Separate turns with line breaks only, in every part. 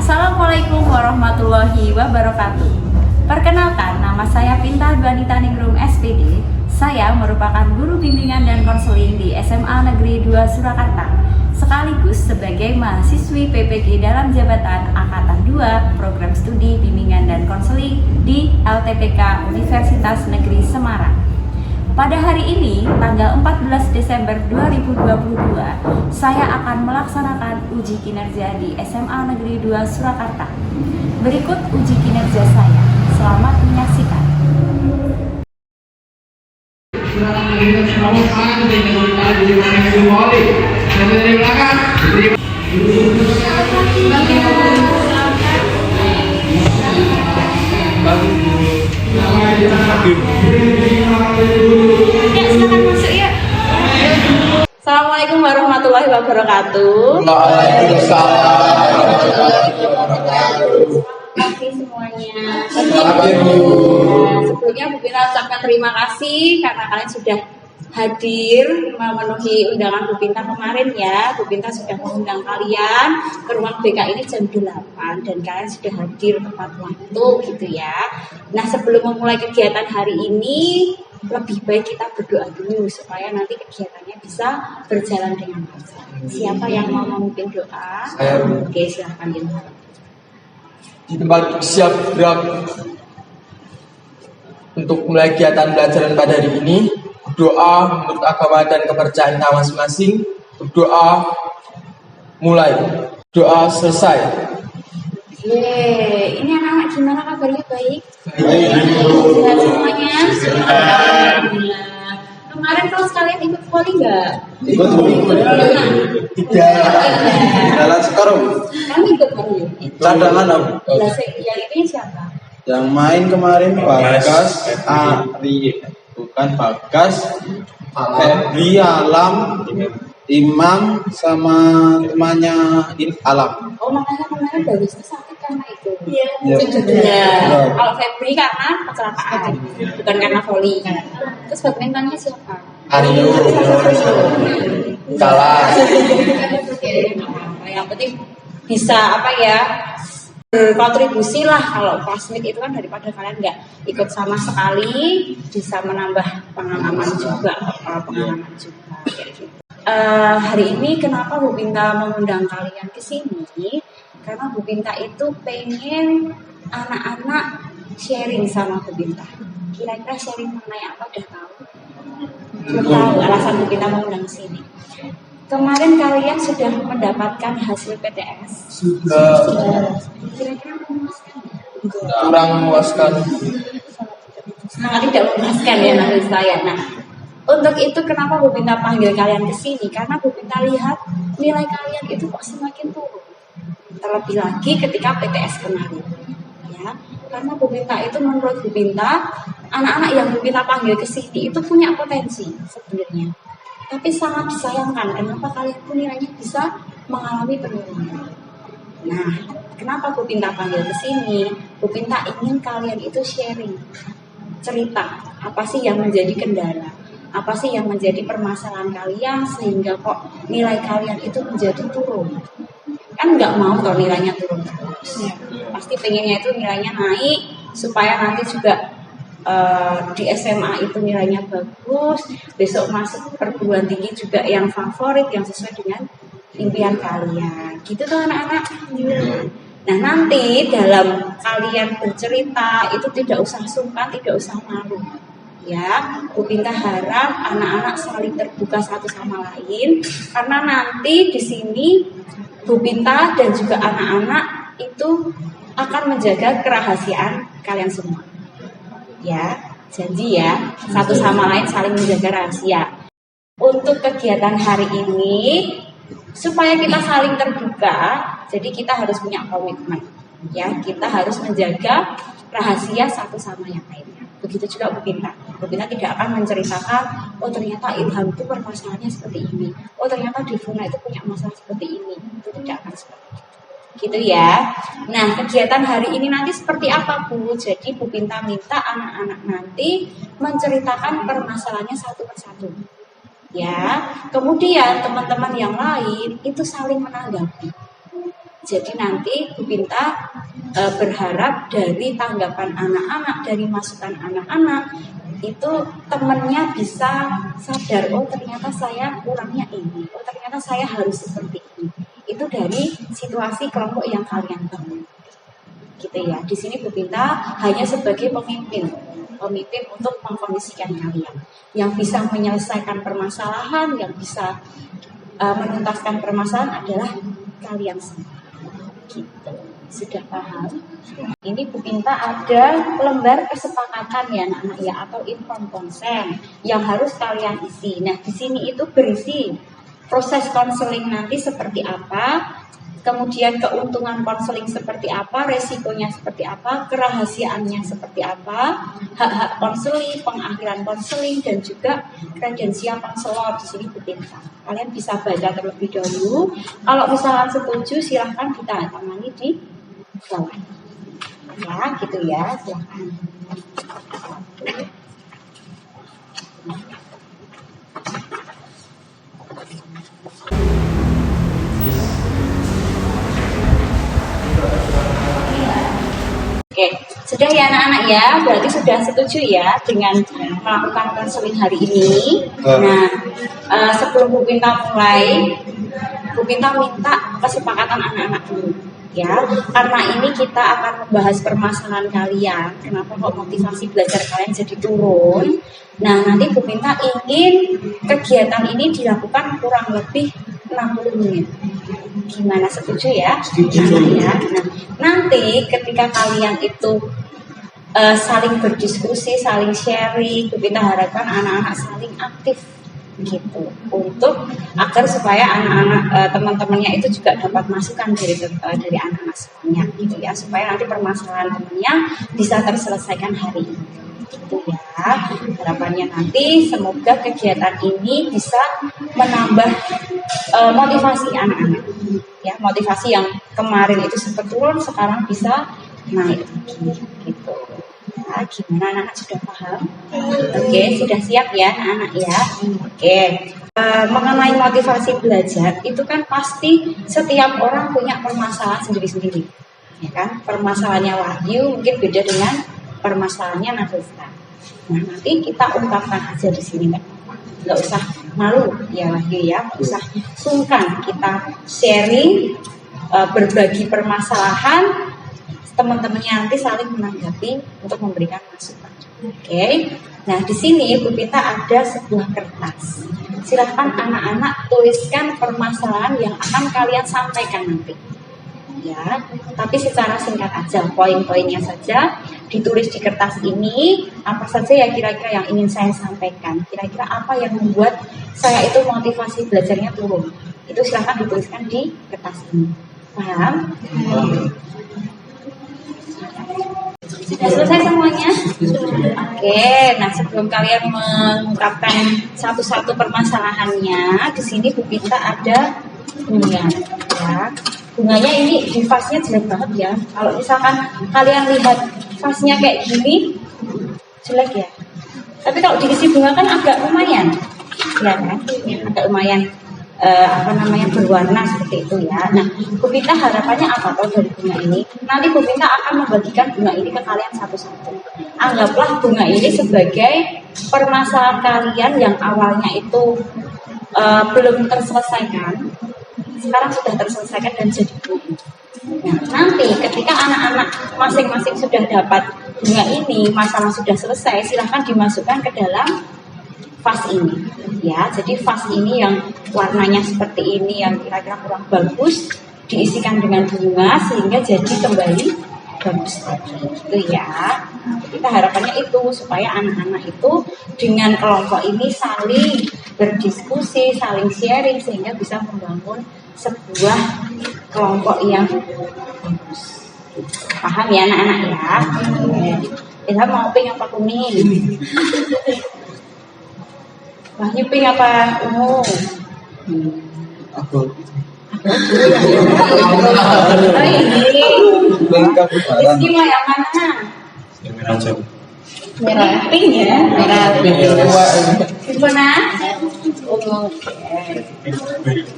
Assalamualaikum warahmatullahi wabarakatuh. Perkenalkan, nama saya Pinta Dwanita Ningrum SPD. Saya merupakan guru bimbingan dan konseling di SMA Negeri 2 Surakarta, sekaligus sebagai mahasiswi PPG dalam jabatan Angkatan 2 Program Studi Bimbingan dan Konseling di LTPK Universitas Negeri Semarang. Pada hari ini, tanggal 14 Desember 2022, saya akan melaksanakan uji kinerja di SMA Negeri 2 Surakarta. Berikut uji kinerja saya. Selamat menyaksikan. Ya, silakan masuk ya. Assalamualaikum warahmatullahi wabarakatuh.
Waalaikumsalam.
Terima kasih semuanya. Sebelumnya Bu Pinta ucapkan terima kasih karena kalian sudah hadir memenuhi undangan Bu Pinta kemarin ya. Bu Pinta sudah mengundang kalian ke ruang BK ini jam 8 dan kalian sudah hadir tepat waktu gitu ya. Nah, sebelum memulai kegiatan hari ini, lebih baik kita berdoa dulu supaya nanti kegiatannya bisa berjalan dengan lancar. Siapa yang mau memimpin doa?
Saya.
Oke, silahkan Ilham.
Di tempat siap gerak untuk mulai kegiatan belajaran pada hari ini, berdoa menurut agama dan kepercayaan kita masing-masing. Berdoa mulai, doa selesai.
Yeay, ini anak-anak gimana kabarnya, baik?
Baik.
Sehat semuanya? Alhamdulillah. Kemarin kalau sekalian ikut voli nggak?
Ikut tiga jalan sekarang.
Kami ikut voli.
Cadangan
Yang ini siapa?
Yang main kemarin Bagas Ari, bukan Bagas, Febri, Alam, Imam sama temannya Alam.
Oh, makanya kemarin bagusnya sakit karena itu. Iya.
Ya.
Kalau Febri karena kecelakaan, bukan karena voli. Terus badmintonnya siapa?
Aryo kalah.
Yang penting bisa apa ya, berkontribusi lah. Kalau classmate itu kan daripada kalian nggak ikut sama sekali, bisa menambah pengalaman juga kayak gitu. Hari ini kenapa Bu Pinta mengundang kalian ke sini? Karena Bu Pinta itu pengen anak-anak sharing sama Bu Pinta. Kira-kira sharing mengenai apa, udah tahu? Belum tahu alasan Bu Pinta mengundang ke sini. Kemarin kalian sudah mendapatkan hasil PTS.
Sudah
Kira-kira memuaskan nggak?
kurang memuaskan.
Sangat tidak memuaskan ya menurut saya. Nah, untuk itu kenapa Bu Pinta panggil kalian ke sini? Karena Bu Pinta lihat nilai kalian itu kok semakin turun. Terlebih lagi ketika PTS kemarin. Ya, karena Bu Pinta itu menurut Bu Pinta, anak-anak yang Bu Pinta panggil ke sini itu punya potensi sebenarnya. Tapi sangat disayangkan kenapa kalian pun nilainya bisa mengalami penurunan. Nah, kenapa Bu Pinta panggil ke sini? Bu Pinta ingin kalian itu sharing cerita apa sih yang menjadi kendala, apa sih yang menjadi permasalahan kalian sehingga kok nilai kalian itu menjadi turun. Kan nggak mau kalau nilainya turun terus. Pasti pengennya itu nilainya naik supaya nanti juga di SMA itu nilainya bagus, besok masuk perguruan tinggi juga yang favorit, yang sesuai dengan impian kalian. Gitu tuh anak-anak. Nah, nanti dalam kalian bercerita itu tidak usah sungkan, tidak usah malu. Ya, Bu Pinta harap anak-anak saling terbuka satu sama lain, karena nanti di sini Bu Pinta dan juga anak-anak itu akan menjaga kerahasiaan kalian semua. Ya, janji ya, satu sama lain saling menjaga rahasia. Untuk kegiatan hari ini, supaya kita saling terbuka, jadi kita harus punya komitmen. Ya, kita harus menjaga rahasia satu sama yang lainnya. Begitu juga Bu Pinta. Bu Pinta tidak akan menceritakan, oh ternyata Ilham itu permasalahannya seperti ini. Oh ternyata Devuna itu punya masalah seperti ini. Itu tidak akan seperti itu. Gitu ya. Nah, kegiatan hari ini nanti seperti apa, Bu? Jadi Bu Pinta minta anak-anak nanti menceritakan permasalahannya satu persatu. Ya, kemudian teman-teman yang lain itu saling menanggapi. Jadi nanti Bu Pinta berharap dari tanggapan anak-anak, dari masukan anak-anak, itu temennya bisa sadar, oh ternyata saya kurangnya ini, oh ternyata saya harus seperti ini. Itu dari situasi kelompok yang kalian bangun. Gitu ya. Di sini Bu Pinta hanya sebagai pemimpin untuk mengkondisikan kalian, yang bisa menyelesaikan permasalahan, yang bisa menuntaskan permasalahan adalah kalian semua. Gitu. Sudah paham? Ini Bu Pinta ada lembar kesepakatan ya anak-anak ya, atau inform consent yang harus kalian isi. Nah di sini itu berisi proses konseling nanti seperti apa, kemudian keuntungan konseling seperti apa, resikonya seperti apa, kerahasiaannya seperti apa, hak-hak konseling, pengakhiran konseling, dan juga kredensial konselor. Di sini Bu Pinta. Kalian bisa baca terlebih dahulu. Kalau misalnya setuju, silahkan ditandatangani di bawah. Ya, gitu ya. Silahkan. Oke, sudah ya anak-anak ya, berarti sudah setuju ya dengan melakukan konseling hari ini. Nah, sebelum Bu Pinta mulai, Bu Pinta minta kesepakatan anak-anak dulu ya, karena ini kita akan membahas permasalahan kalian, kenapa kok motivasi belajar kalian jadi turun. Nah, nanti Bu Pinta ingin kegiatan ini dilakukan kurang lebih 60 menit. Gimana, setuju ya?
Setuju.
Ya. Nah, nanti ketika kalian itu saling berdiskusi, saling sharing, Bu Pinta harapkan anak-anak saling aktif gitu, untuk agar supaya anak-anak teman-temannya itu juga dapat masukan dari anak-anak semuanya gitu ya, supaya nanti permasalahan temannya bisa terselesaikan hari ini. Gitu ya. Harapannya nanti semoga kegiatan ini bisa menambah motivasi anak-anak. Ya, motivasi yang kemarin itu sempat turun sekarang bisa naik lagi gitu. Nah, gimana anak-anak sudah paham? Oke, sudah siap ya anak-anak ya. Oke. Mengenai motivasi belajar itu kan pasti setiap orang punya permasalahan sendiri-sendiri. Ya kan? Permasalahannya Wahyu mungkin beda dengan permasalahannya Nafisa. Nah, nanti kita ungkapkan aja di sini, nggak usah malu ya Wahyu ya, nggak usah sungkan, kita sharing, berbagi permasalahan, teman-temannya nanti saling menanggapi untuk memberikan masukan. Oke. Nah, di sini Bu Pinta ada sebuah kertas. Silahkan anak-anak tuliskan permasalahan yang akan kalian sampaikan nanti. Ya, tapi secara singkat aja, poin-poinnya saja ditulis di kertas ini. Apa saja ya kira-kira yang ingin saya sampaikan? Kira-kira apa yang membuat saya itu motivasi belajarnya turun? Itu silahkan dituliskan di kertas ini. Paham? Sudah selesai semuanya? Oke, nah sebelum kalian mengungkapkan satu-satu permasalahannya, di sini Bu Pinta ada bunga. Ya. Bunganya ini di vasnya jelek banget ya. Kalau misalkan kalian lihat vasnya kayak gini, jelek ya. Tapi kalau diisi bunga kan agak lumayan, ya kan? Agak lumayan berwarna seperti itu ya. Nah, Bu Pinta harapannya apa kalau dari bunga ini? Nanti Bu Pinta akan membagikan bunga ini ke kalian satu-satu. Anggaplah bunga ini sebagai permasalahan kalian yang awalnya itu belum terselesaikan, sekarang sudah terselesaikan dan jadi bunga. Nah, nanti ketika anak-anak masing-masing sudah dapat bunga ini, masalah sudah selesai, silahkan dimasukkan ke dalam vas ini. Ya, jadi vas ini yang warnanya seperti ini, yang kira-kira kurang bagus, diisikan dengan bunga sehingga jadi kembali bagus lagi. Gitu ya. Kita harapannya itu supaya anak-anak itu dengan kelompok ini saling berdiskusi, saling sharing sehingga bisa membangun sebuah kelompok yang bagus. Paham ya anak-anak ya? Kita mau pink apa kuning? Wahyu pink apa ungu?
Aku.
Oh ini. Rizky mau yang mana?
Yang merah aja.
Merah pink ya? Merah pink. Gimana? Ungu.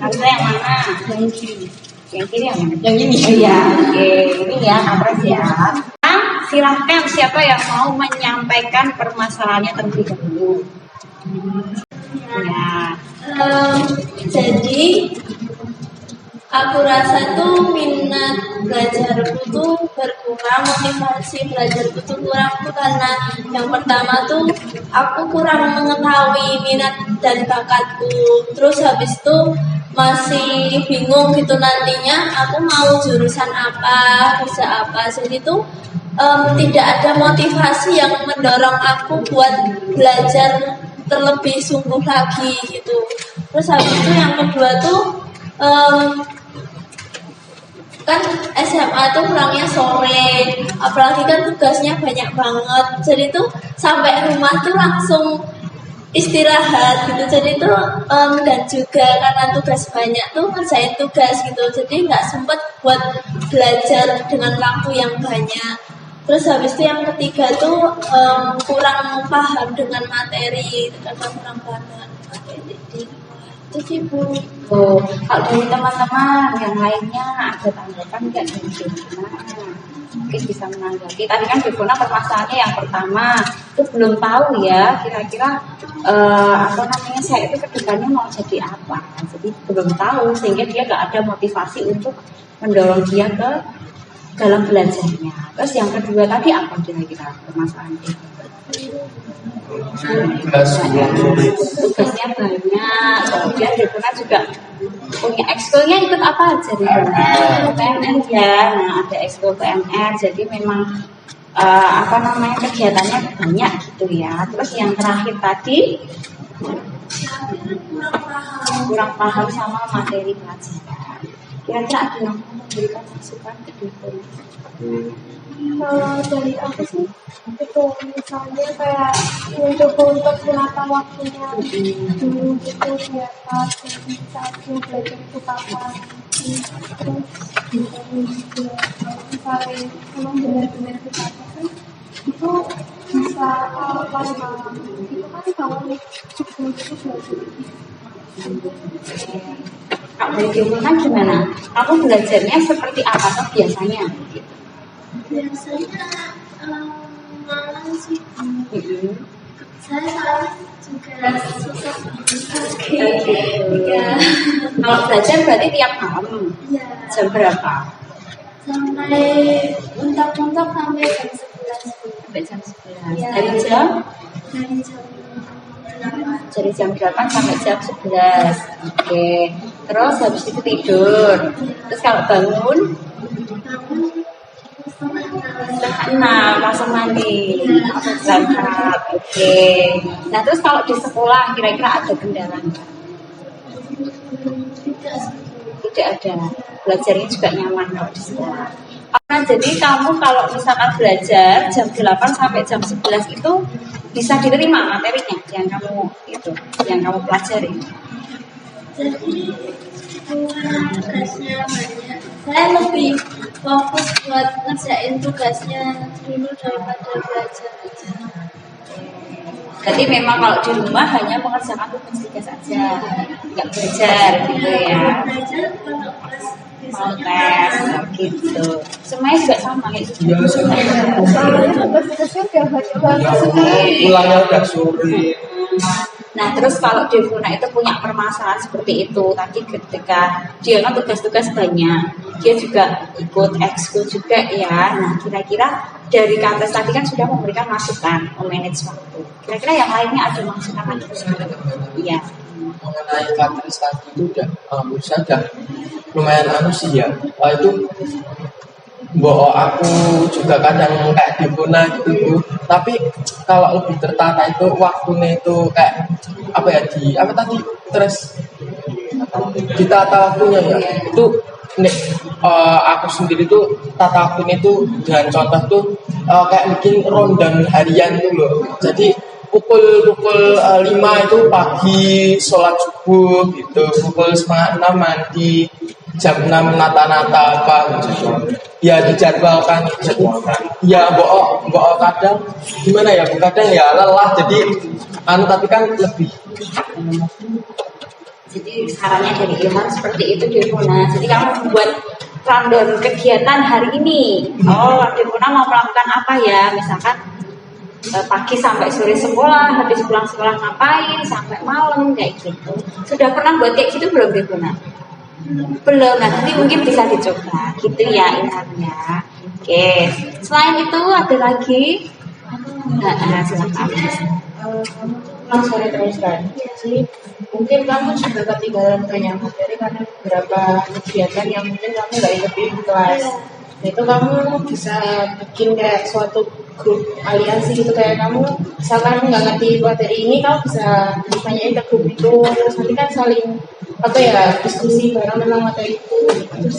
Karena yang mana? Yang kiri yang mana?
Yang ini.
Oh, iya, oke. Ini ya, Kapres ya. Nah, silahkan siapa yang mau menyampaikan permasalahannya terlebih dahulu. Ya.
Jadi aku rasa tuh minat belajarku tuh berkurang, motivasi belajarku tuh kurang tuh karena yang pertama tuh aku kurang mengetahui minat dan bakatku. Terus habis itu masih bingung gitu nantinya aku mau jurusan apa, kerja apa. Jadi tuh tidak ada motivasi yang mendorong aku buat belajar terlebih sungguh lagi gitu. Terus habis itu yang kedua tuh kan SMA tuh pulangnya sore, apalagi kan tugasnya banyak banget. Jadi tuh sampai rumah tuh langsung istirahat gitu. Jadi tuh dan juga karena tugas banyak tuh ngerjain tugas gitu. Jadi nggak sempet buat belajar dengan waktu yang banyak. Terus habis itu yang ketiga tuh kurang paham dengan materi karena kurang paham dengan materi. Itu sih Bu.
Oh, kalau dari teman-teman yang lainnya ada tanggapan nggak dari Devona? Mungkin bisa menanggapi. Tadi kan Devona permasalahannya yang pertama itu belum tahu ya kira-kira apa namanya saya itu kedepannya mau jadi apa. Jadi belum tahu sehingga dia nggak ada motivasi untuk mendorong dia ke dalam belajarnya. Terus yang kedua tadi apa kira-kira permasalahannya? Tugasnya banyak, kemudian Devona juga punya ekskulnya ikut apa aja Devona? PMR ya, nah ada ekskul PMR, jadi memang apa namanya kegiatannya banyak gitu ya. Terus yang terakhir tadi kurang paham sama materi pelajaran. Kira-kira ada yang mau memberikan masukan ke Devona?
Kalau dari aku sih itu misalnya kayak mencoba untuk menata waktunya dulu gitu biar pas saatnya belajar itu kapan. Terus juga kalau misalnya memang benar-benar kita sih itu bisa malam-malam itu kan bangun subuh itu belajar.
Kak dari Devona gimana? Kamu belajarnya seperti apa tuh biasanya?
Biasanya malam sih. Saya salah juga susah.
Ya. Kalau belajar berarti tiap malam.
Ya.
Jam berapa?
Sampai mentok-mentok sampai jam 11.
Sampai jam 11.
Ya.
Dari jam?
Dari jam 8.
Dari jam 8 sampai jam 11. Oke. Terus habis itu tidur. Terus kalau bangun? Setengah 6 langsung mandi, langsung berangkat. Oke. Nah terus kalau di sekolah kira-kira ada kendala nggak? Tidak ada. Belajarnya juga nyaman kalau di sekolah. Nah, jadi kamu kalau misalkan belajar jam 8 sampai jam 11 itu bisa diterima materinya yang kamu pelajari.
Jadi tugasnya banyak. Saya lebih fokus buat ngerjain tugasnya dulu daripada belajar aja.
Jadi memang kalau di rumah hanya mengerjakan tugas saja, nggak belajar gitu ya.
Belajar kalau pas
Mau tes gitu. Semuanya juga sama kayak gitu.
Iya, sama.
tugas-tugasnya udah banyak banget.
Pulangnya udah sore.
Nah terus kalau Devona itu punya permasalahan seperti itu tadi ketika dia kan tugas-tugas banyak, dia juga ikut ekskul juga ya. Nah kira-kira dari Kapres tadi kan sudah memberikan masukan memanage waktu. Kira-kira yang lainnya ada masukan lagi? Iya.
Mengenai Kapres tadi itu udah lumayan sih ya. Itu aku juga kadang kayak Devona gitu. Tapi kalau lebih tertata itu waktunya itu kayak terus ditata waktunya ya. Itu aku sendiri tuh tata waktunya itu dengan contoh tuh kayak bikin rundown harian tuh loh. Jadi pukul 5 itu pagi sholat subuh gitu, pukul 5:30 mandi, jam 6 nata-nata apa gitu. Ya dijadwalkan gitu. Ya bohong kadang gimana ya, kadang ya lelah jadi tapi kan lebih
Jadi sarannya dari Ilham seperti itu Devona. Jadi kamu buat rundown kegiatan hari ini. Oh, Devona mau melakukan apa ya? Misalkan pagi sampai sore sekolah, habis pulang sekolah ngapain, sampai malam kayak gitu. Sudah pernah buat kayak gitu belum Devona? Belum, nanti mungkin bisa dicoba gitu ya Ilhamnya. Oke, selain itu ada lagi? Silakan.
Kamu sore terus kan? Jadi mungkin kamu juga ketinggalan banyak materi karena beberapa kegiatan yang mungkin kamu nggak ikuti di kelas. Nah, itu kamu bisa bikin kayak suatu grup aliansi gitu, kayak kamu misalkan nggak ngerti materi ini, kamu bisa ditanyain ke grup itu, terus nanti kan saling diskusi bareng tentang materi itu. Terus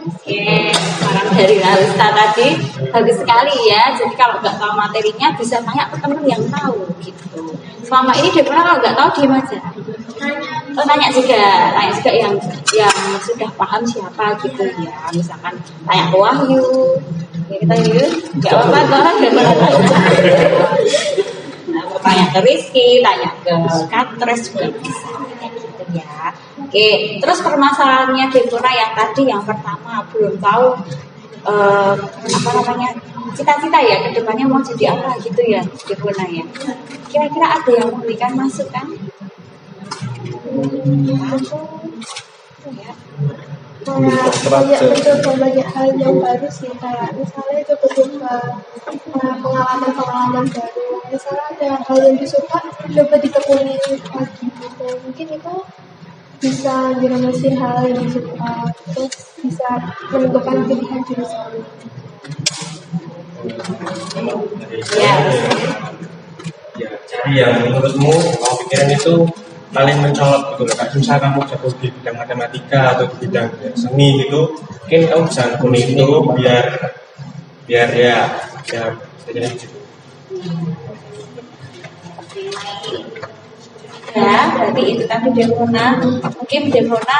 Oke, saran dari Lalista tadi bagus sekali ya. Jadi kalau nggak tahu materinya bisa tanya ke teman yang tahu gitu. Selama ini Devona kalau nggak tahu diem aja. Tanya juga yang sudah paham siapa gitu ya. Misalkan tanya ke Wahyu, ya kita yuk, nggak apa-apa toh Devona tanya. Nah, tanya ke Rizky, tanya ke Katres juga bisa. Ya. Oke, terus permasalahannya Devona yang tadi yang pertama belum tahu cita-cita ya kedepannya mau jadi apa gitu ya Devona ya. Kira-kira ada yang memberikan masukan?
Mencoba banyak hal yang baru sih, kayak misalnya coba pengalaman baru. Misalnya ada hal yang disuka, coba ditekuni lagi gitu. Mungkin itu bisa generasi hal yang disuka, terus bisa menentukan pilihan jurusan.
Ya, jadi yang menurutmu kamu pikiran itu paling mencolok gitu loh. Kayak misalnya kamu jago di bidang matematika atau di bidang seni gitu, mungkin kamu bisa ngelakuin itu biar ya jadi gitu.
Ya, berarti itu tadi Devona. Mungkin Devona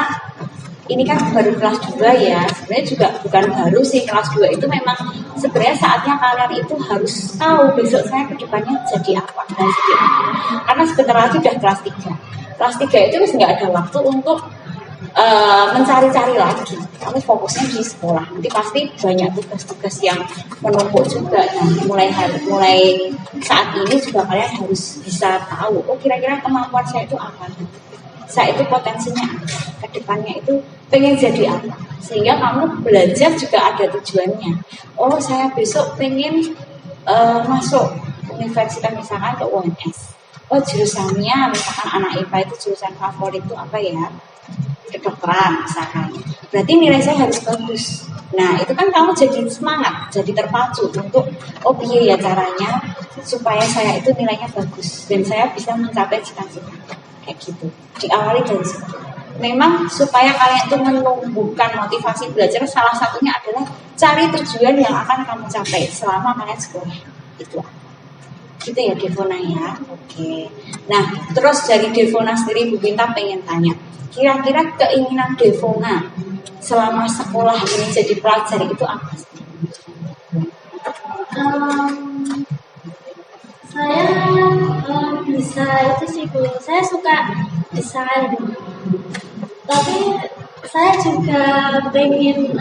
ini kan baru kelas 2 ya. Sebenarnya juga bukan baru sih, kelas 2 itu memang sebenarnya saatnya kalian itu harus tahu besok saya ke depannya jadi apa dan jadi apa. Karena sebentar lagi udah kelas 3. Kelas 3 itu masih nggak ada waktu untuk mencari-cari lagi. Kamu fokusnya di sekolah. Nanti pasti banyak tugas-tugas yang menumpuk juga. Nah, mulai saat ini juga kalian harus bisa tahu. Oh, kira-kira kemampuan saya itu apa? Saya itu potensinya ke depannya itu pengen jadi apa? Sehingga kamu belajar juga ada tujuannya. Oh, saya besok pengen masuk universitas misalkan ke UNS. Oh, jurusannya misalkan anak IPA itu jurusan favorit itu apa ya? Kedokteran misalkan. Berarti nilai saya harus bagus. Nah, itu kan kamu jadi semangat, jadi terpacu untuk iya ya caranya supaya saya itu nilainya bagus dan saya bisa mencapai cita-cita. Kayak gitu. Diawali dari situ. Memang supaya kalian itu menumbuhkan motivasi belajar, salah satunya adalah cari tujuan yang akan kamu capai selama kalian sekolah. Itu gitu ya Devona ya. Oke. Nah, terus dari Devona sendiri Bu Binta pengen tanya, kira-kira keinginan Devona selama sekolah ini jadi pelajar itu apa sih?
Saya bisa itu sih Bu, saya suka desain. Tapi saya juga pengen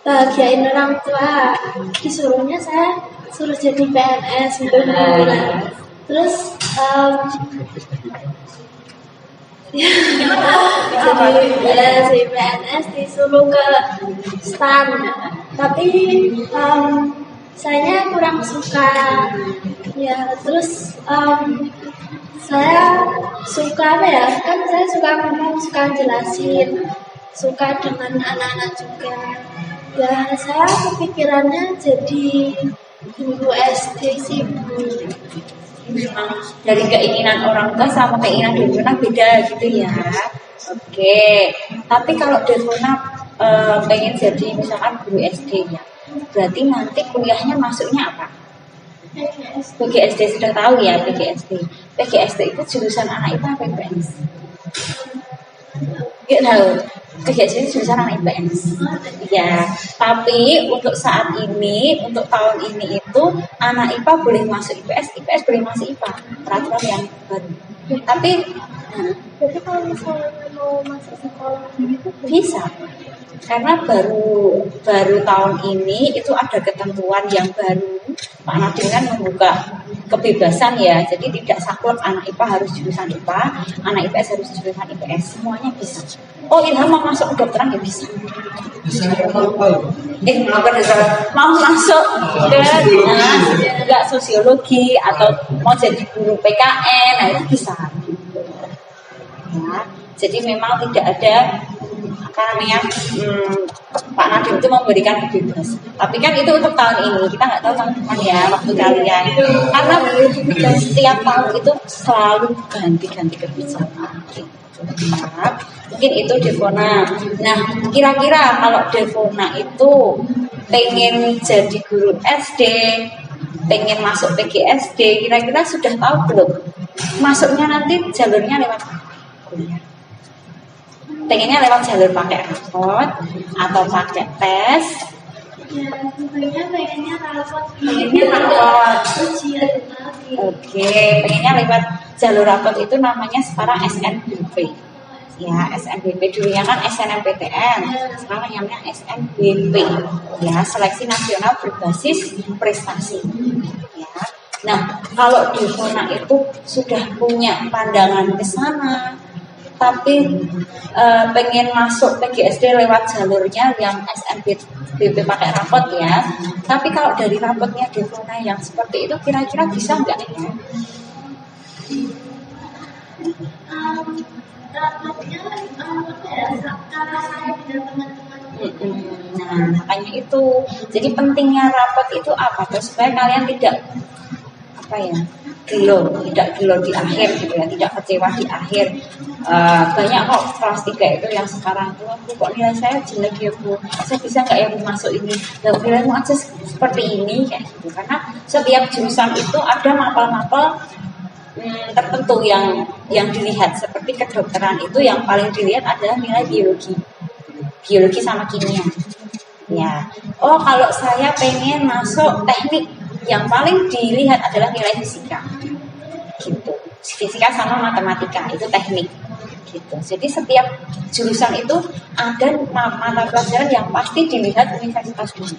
bahagiain orang tua. Disuruhnya saya suruh jadi PNS gitu. Terus jadi PNS disuruh ke STAN, tapi saya kurang suka ya. Terus saya suka kan saya suka ngomong, suka jelasin, suka dengan anak-anak juga ya. Saya kepikirannya jadi guru SD sih Bu.
Memang dari keinginan orang tua sama keinginan Devona beda gitu ya. Oke, tapi kalau Devona pengen jadi misalkan guru SD ya, berarti nanti kuliahnya masuknya apa? PGSD sudah tahu ya PGSD. PGSD itu jurusan anak IPA apa IPS? Gak tahu. PGSD itu jurusan anak IPS. Ya, tapi untuk saat ini, untuk tahun ini itu anak IPA boleh masuk IPS, IPS boleh masuk IPA. Peraturan yang baru. Tapi
Jadi kalau misalnya mau masuk sekolah gitu
bisa, karena baru tahun ini itu ada ketentuan yang baru. Pak Nadiem kan membuka kebebasan ya, jadi tidak saklek anak IPA harus jurusan IPA, anak IPS harus jurusan IPS, semuanya bisa. Oh, Ilham mau masuk kedokteran ya bisa.
Bisa apa loh?
Bukan mau masuk ke nggak sosiologi atau mau jadi guru PKN, nah itu bisa. Ya, jadi memang tidak ada apa namanya Pak Nadiem itu memberikan kebebasan. Tapi kan itu untuk tahun ini, kita nggak tahu tahun depan ya waktu kalian. Karena setiap tahun itu selalu ganti-ganti kebijakan. Ya, mungkin itu Devona. Nah, kira-kira kalau Devona itu pengen jadi guru SD, pengen masuk PGSD, kira-kira sudah tahu belum? Masuknya nanti jalurnya lewat kuliah. Pengennya lewat jalur pakai rapot atau pakai tes?
Ya, pengennya rapot.
Pengennya rapot.
Ujian lagi.
Oke, pengennya lewat jalur rapot itu namanya sekarang SNBP. Ya, SNBP dulunya kan SNMPTN, sekarang namanya SNBP. Ya, Seleksi Nasional Berbasis Prestasi. Ya. Nah, kalau Devona itu sudah punya pandangan ke sana, tapi pengen masuk PGSD lewat jalurnya yang SNBP pakai rapot ya. Tapi kalau dari rapotnya Devona yang seperti itu kira-kira bisa nggak ya?
Rapotnya karena saya tidak teman-teman.
Nah, makanya itu. Jadi pentingnya rapot itu apa? Terus supaya kalian tidak apa ya? Tidak gelo di akhir gitu ya, tidak kecewa di akhir. Banyak kok kelas 3 itu yang sekarang tuh, kok nilai saya jelek ya Bu, saya bisa nggak ya Bu masuk ini? Nah, nilaimu aja seperti ini kayak gitu. Karena setiap jurusan itu ada mapel-mapel tertentu yang dilihat. Seperti kedokteran itu yang paling dilihat adalah nilai biologi sama kimia. Ya, oh kalau saya pengen masuk teknik, yang paling dilihat adalah nilai fisika, gitu. Fisika sama matematika itu teknik, gitu. Jadi setiap jurusan itu ada mata pelajaran yang pasti dilihat universitas dulu,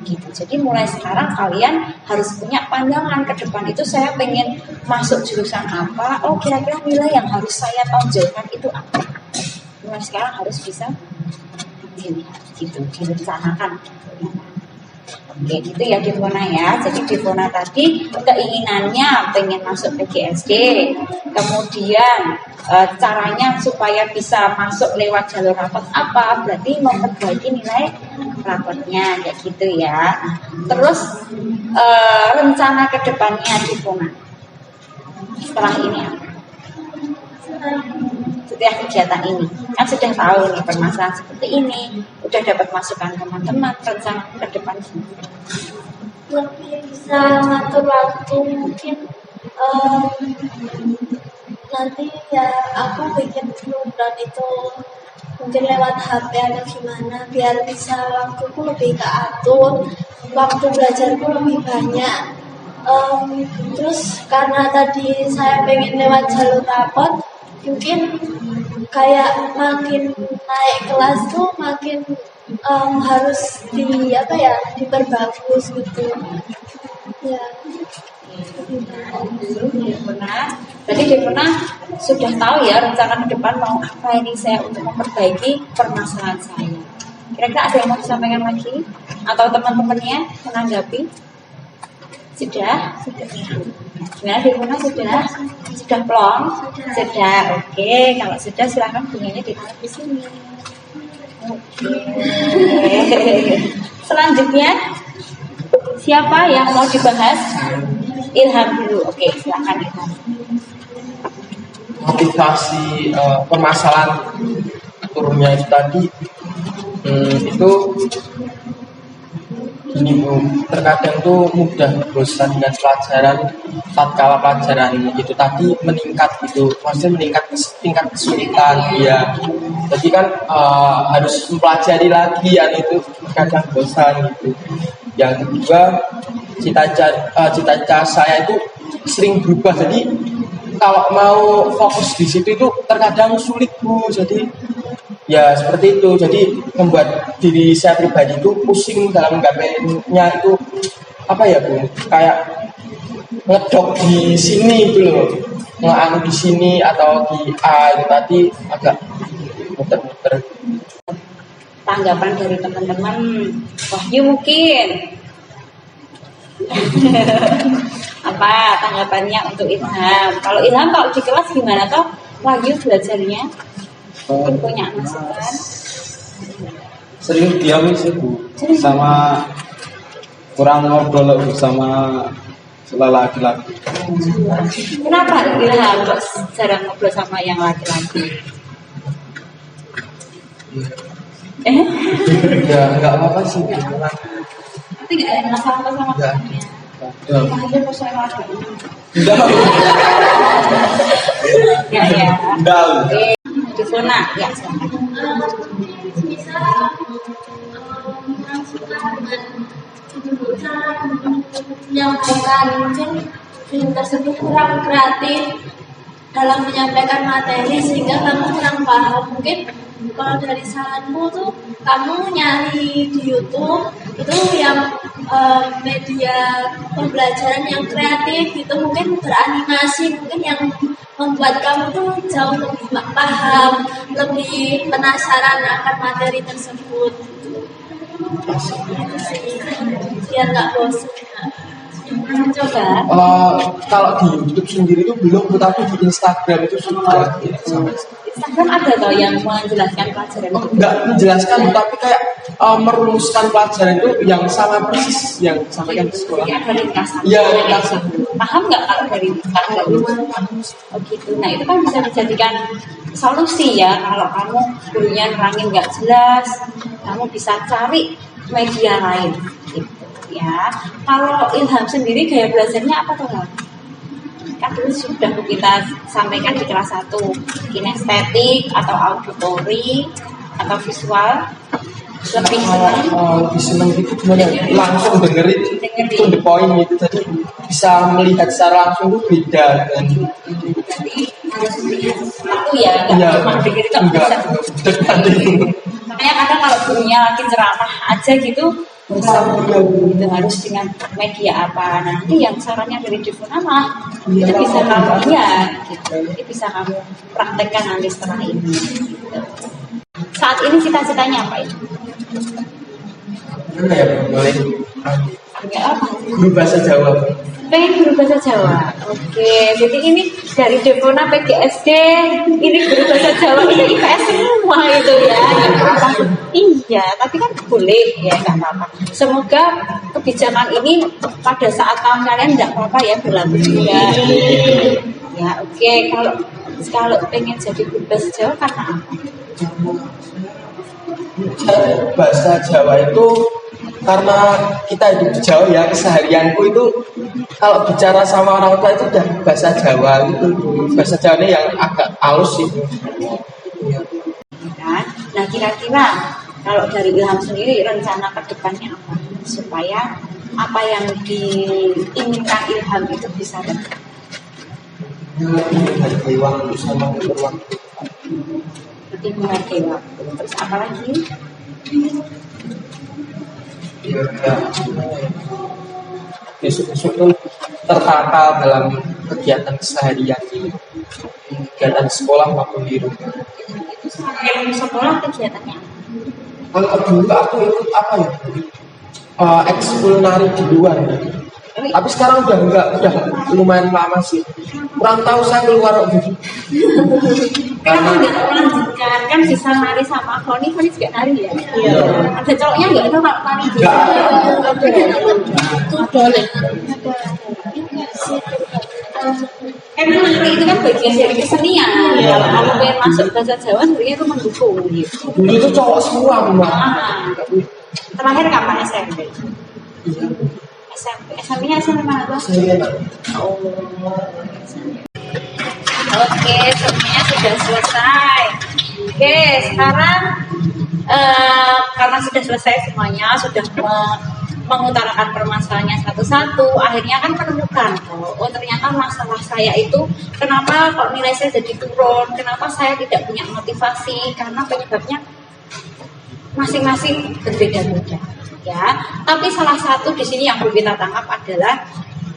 gitu. Jadi mulai sekarang kalian harus punya pandangan ke depan itu. Saya pengen masuk jurusan apa? Oh kira-kira nilai yang harus saya tonjolkan itu apa? Mulai sekarang harus bisa dilihat, gitu, direncanakan. Oke, gitu ya Devona ya. Jadi Devona tadi keinginannya pengen masuk PGSD, kemudian caranya supaya bisa masuk lewat jalur rapot apa? Berarti memperbaiki nilai rapotnya, kayak gitu ya. Terus rencana kedepannya Devona setelah ini apa? Setiap kegiatan ini kan sudah tahu nih permasalahan seperti ini, udah dapat masukan teman-teman, rencana ke depan
Lebih bisa ngatur waktu, mungkin nanti ya aku bikin program itu mungkin lewat HP atau gimana biar bisa waktuku lebih keatur, waktu belajarku lebih banyak. Terus karena tadi saya pengen lewat jalur rapot, mungkin kayak makin naik kelas tuh makin harus diperbagus gitu ya.
Berarti Devona sudah tahu ya rencana ke depan mau apa ini saya untuk memperbaiki permasalahan saya. Kira-kira ada yang mau disampaikan lagi atau teman-temannya menanggapi? Sudah? Gimana Devona sudah plong? Sudah. Oke, kalau sudah silahkan bunganya ditaruh di sini. Oke. Selanjutnya siapa yang mau dibahas? Ilham dulu. Oke, silakan Ilham.
Motivasi permasalahan turunnya itu tadi itu gini Bu, terkadang tuh mudah bosan dengan pelajaran tatkala pelajaran itu tadi meningkat gitu, maksudnya meningkat tingkat kesulitan ya. Jadi kan harus mempelajari lagi ya, itu kadang bosan gitu. Yang kedua, cita-cita saya itu sering berubah. Jadi kalau mau fokus di situ itu terkadang sulit Bu. Jadi ya seperti itu. Jadi membuat diri saya pribadi itu pusing dalam menggambarnya itu apa ya Bu? Kayak ngedok di sini gitu loh, ngeanu di sini atau di A itu tadi agak muter-muter.
Tanggapan dari teman-teman, Wahyu mungkin apa tanggapannya untuk Ilham? Kalau Ilham kalau di kelas gimana toh? Wahyu belajarnya mungkin punya masukan.
Sering diam sih Bu, sama kurang ngobrol sama laki-laki.
Kenapa Ilham kok jarang ngobrol sama yang laki-laki?
Ya nggak apa-apa sih.
Tapi nggak ada masalah sama temannya. Akhirnya pas saya lagi. Ya ya. Oke, di zona ya.
Misal yang bukan mungkin film tersebut kurang kreatif dalam menyampaikan materi sehingga kamu kurang paham. Mungkin kalau dari saranku tuh kamu nyari di YouTube itu yang media pembelajaran yang kreatif itu mungkin beranimasi, mungkin yang membuat kamu tuh jauh lebih paham, lebih penasaran akan materi tersebut. Biar nggak bosan.
Coba.
Kalau di YouTube sendiri itu belum, tetapi di Instagram itu sudah.
Instagram ada toh yang menjelaskan pelajaran itu?
Enggak menjelaskan, tapi kayak merumuskan pelajaran itu yang sama persis yang disampaikan di sekolah.
Jadi ada ringkasan.
Iya, ringkasan.
Paham nggak kalau dari ringkasan? Oh gitu. Nah itu kan bisa dijadikan solusi ya. Kalau kamu gurunya nerangin nggak jelas, kamu bisa cari media lain. Gitu ya. Kalau Ilham sendiri gaya belajarnya apa tuh? Kan dulu sudah kita sampaikan di kelas 1 kinestetik atau auditori atau visual lebih senang
Lebih senang itu gimana? Langsung dengerin to the point itu, jadi bisa melihat secara langsung itu beda dengan
jadi harus dilihat sesuatu ya nggak
Iya,
cuma dengerin nggak
enggak
bisa. Makanya kadang kalau gurunya lagi ceramah aja gitu bisa gitu, harus dengan media apa. Nanti yang sarannya dari Devona mah itu bisa kamu lihat gitu, itu bisa kamu praktekkan nanti setelah ini gitu. Saat ini cita-citanya apa itu?
mana ya boleh
Enggak apa?
guru bahasa Jawa.
Pengen guru bahasa Jawa. Oke, jadi ini dari Devona PGSD, ini guru bahasa Jawa, ini IPS semua itu ya. Nggak apa-apa. Iya, tapi kan boleh ya, nggak apa-apa. Semoga kebijakan ini pada saat tahun kalian nggak apa-apa ya, berlaku juga. Ya, oke. Kalau pengen jadi guru bahasa Jawa karena apa?
Bahasa Jawa itu karena kita hidup di Jawa ya, keseharianku itu kalau bicara sama orang tua itu udah bahasa Jawa gitu. Bahasa Jawa ini yang agak halus sih.
Kan? Nah kira-kira kalau dari Ilham sendiri rencana ke depannya apa? Supaya apa yang diinginkan Ilham itu bisa tercapai.
Menghargai waktu sama berwaktu.
Seperti menghargai waktu. Terus apa lagi?
Besok-besok tuh tertata dalam kegiatan keseharian ini, kegiatan sekolah maupun di rumah.
Yang sekolah kegiatannya apa?
Kalau dulu aku ikut apa ya? Ekskul nari di luar. Tapi sekarang udah enggak, udah lumayan lama sih. Kurang tahu saya keluar gitu.
Kenapa nggak melanjutkan? Kan bisa nari sama Foni juga nari ya? Iya. Ada cowoknya nggak itu kalau nari di
Itu boleh.
Karena nari itu kan bagian dari kesenian. Kalau kamu pengen masuk bahasa Jawa sebenarnya itu mendukung gitu.
Dulu itu cowok semua memang.
Terakhir kapan SMP? SMP-nya SMP mana tuh? Oh. Oke, semuanya sudah selesai. Oke, sekarang karena sudah selesai semuanya, sudah mengutarakan permasalahannya satu-satu, akhirnya kan menemukan, oh ternyata masalah saya itu kenapa kok nilai saya jadi turun, kenapa saya tidak punya motivasi, karena penyebabnya masing-masing berbeda-beda, ya. Tapi salah satu di sini yang perlu kita tangkap adalah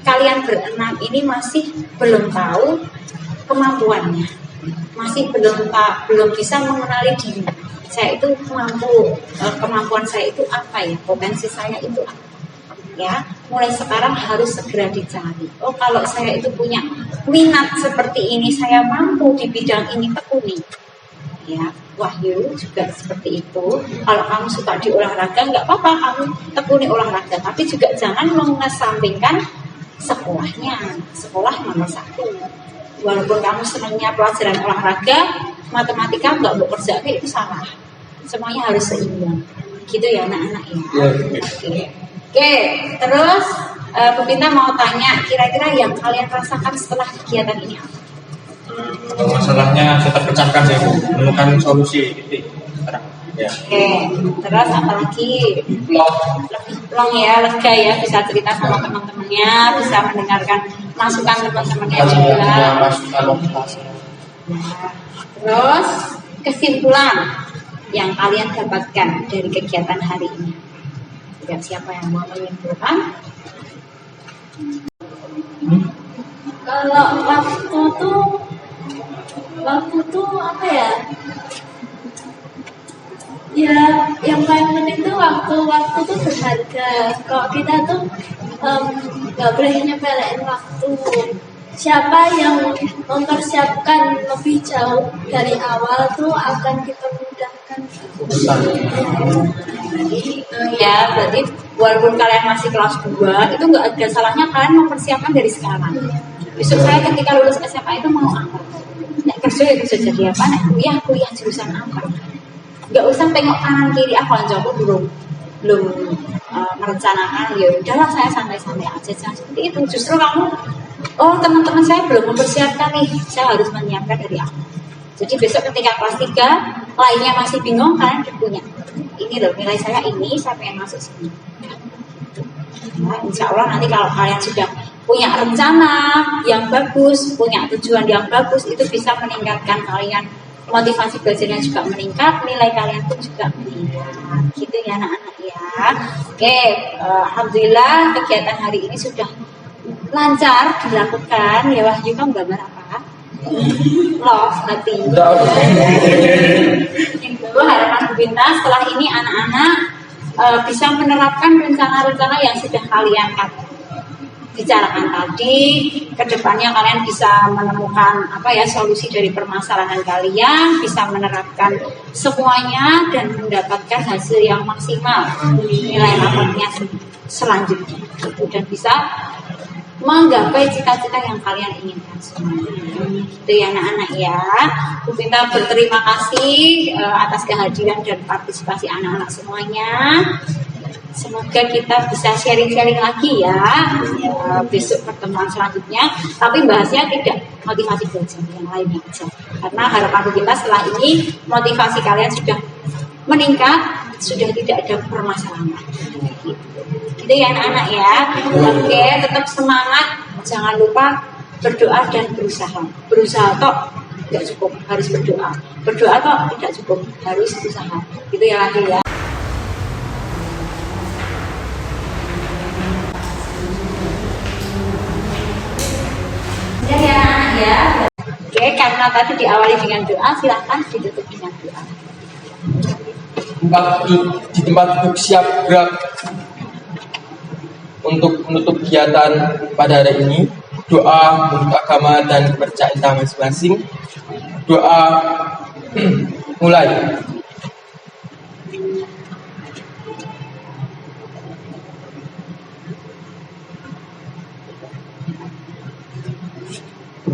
kalian berenam ini masih belum tahu kemampuannya, masih belum bisa mengenali diri. Saya itu kemampuan saya itu apa ya, potensi saya itu apa, ya. Mulai sekarang harus segera dicari. Oh, kalau saya itu punya minat seperti ini, saya mampu di bidang ini, tekuni, ya. Wahyu juga seperti itu. Kalau kamu suka di olahraga, nggak apa-apa kamu tekuni olahraga, tapi juga jangan mengesampingkan sekolahnya. Sekolah nomor satu. Walaupun kamu senangnya pelajaran olahraga, matematika nggak mau kerja, itu salah. Semuanya harus seimbang, gitu ya anak-anak ya. Oke, terus Bu Pinta mau tanya, kira-kira yang kalian rasakan setelah kegiatan ini apa?
Masalahnya saya terpecahkan ya Bu, menemukan solusi titik terang. Ya.
Oke, terus apa lagi? Lebih plong ya, lega ya, bisa cerita sama teman-temannya, bisa mendengarkan masukan teman-temannya juga. Nah, terus kesimpulan yang kalian dapatkan dari kegiatan hari ini. Ya, siapa yang mau menyimpulkan?
Kalau waktu tuh apa ya? Ya, yang paling penting tuh waktu tuh berharga. Kalau kita tuh nggak boleh nyepelein waktu. Siapa yang mempersiapkan lebih jauh dari awal tuh akan kita mudahkan.
Ya, berarti walaupun kalian masih kelas 2, itu nggak ada salahnya kalian mempersiapkan dari sekarang. Besok saya ketika lulus SMA itu mau apa? Nek kerja ya bisa jadi apa? Nek kuliah jurusan apa? Nggak usah tengok kanan kiri, aku belum merencanakan. Ya udahlah, saya santai-santai aja, jangan seperti itu. Justru kamu, oh teman-teman saya belum mempersiapkan nih, saya harus menyiapkan dari awal. Jadi besok ketika kelas 3 lainnya masih bingung, kalian udah punya ini loh, nilai saya ini, saya pengen masuk sini. Nah, insya Allah nanti kalau kalian sudah punya rencana yang bagus, punya tujuan yang bagus, itu bisa meningkatkan kalian, motivasi belajarnya juga meningkat, nilai kalian pun juga meningkat, gitu ya anak-anak ya. Oke, alhamdulillah kegiatan hari ini sudah lancar dilakukan. Ya Wahyu, kamu gambar apa? Love, hati. Itu harapan Bu Pinta setelah ini anak-anak bisa menerapkan rencana-rencana yang sudah kalian bicarakan tadi. Kedepannya kalian bisa menemukan solusi dari permasalahan kalian, bisa menerapkan semuanya dan mendapatkan hasil yang maksimal nilai rapotnya selanjutnya, dan bisa menggapai cita-cita yang kalian inginkan semuanya. Itu ya anak-anak ya. Bu Pinta berterima kasih atas kehadiran dan partisipasi anak-anak semuanya. Semoga kita bisa sharing-sharing lagi ya besok pertemuan selanjutnya. Tapi bahasnya tidak motivasi belajar, yang lainnya aja. Karena harapan Bu Pinta setelah ini motivasi kalian sudah meningkat, sudah tidak ada permasalahan lagi. Gitu ya anak-anak ya. Oke, tetap semangat. Jangan lupa berdoa dan berusaha. Berusaha toh tidak cukup, harus berdoa. Berdoa toh tidak cukup, harus berusaha. Gitu ya lagi ya. Ya anak-anak ya. Oke, karena tadi diawali dengan doa, silahkan ditutup dengan doa.
Di tempat duduk siap gerak untuk menutup kegiatan pada hari ini. Doa untuk agama dan kepercayaan kita masing-masing. Doa mulai.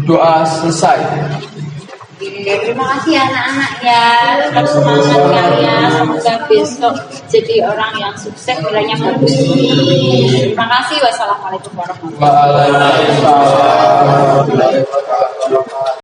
Doa selesai.
Terima kasih anak-anak ya, tetap semangat kalian, semoga besok jadi orang yang sukses, nilainya bagus. Terima kasih, wassalamualaikum warahmatullahi wabarakatuh.